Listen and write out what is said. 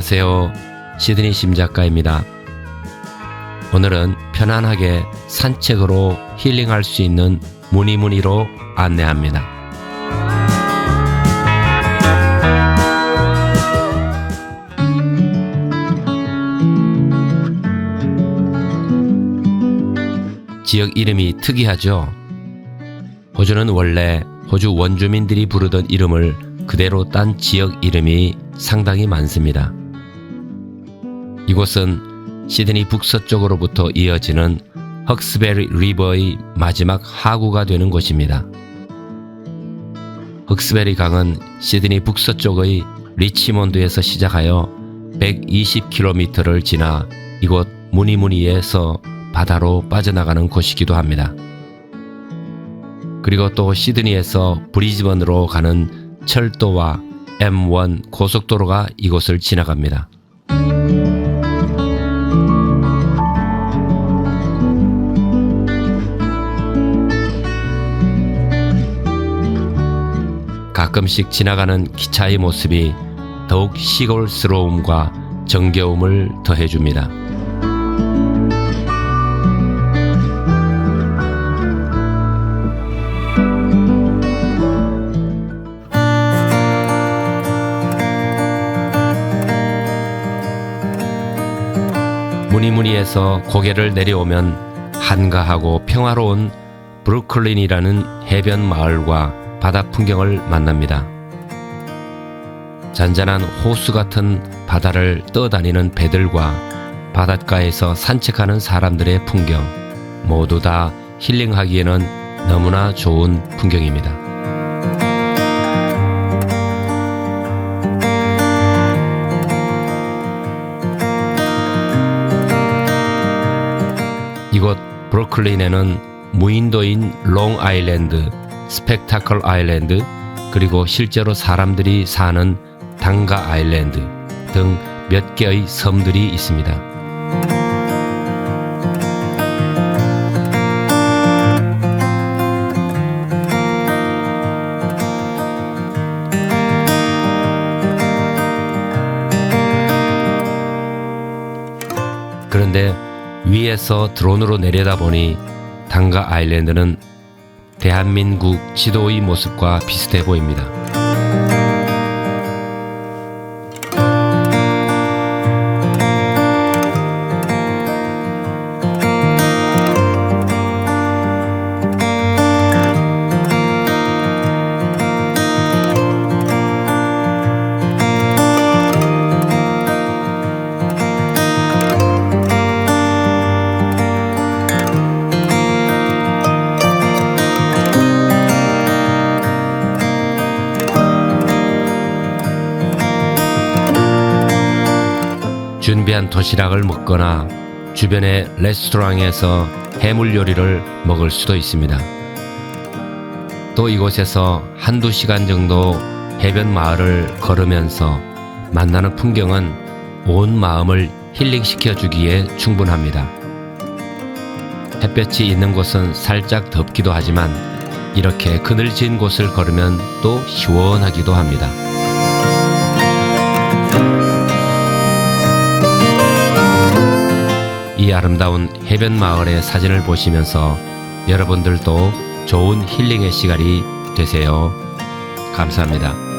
안녕하세요. 시드니 심작가입니다. 오늘은 편안하게 산책으로 힐링할 수 있는 무니무니로 안내합니다. 지역 이름이 특이하죠? 호주는 원래 호주 원주민들이 부르던 이름을 그대로 딴 지역 이름이 상당히 많습니다. 이곳은 시드니 북서쪽으로부터 이어지는 헉스베리 리버의 마지막 하구가 되는 곳입니다. 헉스베리 강은 시드니 북서쪽의 리치몬드에서 시작하여 120km를 지나 이곳 무니무니에서 바다로 빠져나가는 곳이기도 합니다. 그리고 또 시드니에서 브리즈번으로 가는 철도와 M1 고속도로가 이곳을 지나갑니다. 가끔씩 지나가는 기차의 모습이 더욱 시골스러움과 정겨움을 더해줍니다. 무니무니에서 고개를 내려오면 한가하고 평화로운 브루클린이라는 해변 마을과 바다 풍경을 만납니다. 잔잔한 호수 같은 바다를 떠다니는 배들과 바닷가에서 산책하는 사람들의 풍경, 모두 다 힐링하기에는 너무나 좋은 풍경입니다. 이곳 브루클린에는 무인도인 롱 아일랜드, 스펙타클 아일랜드, 그리고 실제로 사람들이 사는 당가 아일랜드 등 몇 개의 섬들이 있습니다. 그런데 위에서 드론으로 내려다보니 당가 아일랜드는 대한민국 지도의 모습과 비슷해 보입니다. 준비한 도시락을 먹거나 주변의 레스토랑에서 해물 요리를 먹을 수도 있습니다. 또 이곳에서 한두 시간 정도 해변 마을을 걸으면서 만나는 풍경은 온 마음을 힐링시켜 주기에 충분합니다. 햇볕이 있는 곳은 살짝 덥기도 하지만 이렇게 그늘진 곳을 걸으면 또 시원하기도 합니다. 이 아름다운 해변 마을의 사진을 보시면서 여러분들도 좋은 힐링의 시간이 되세요. 감사합니다.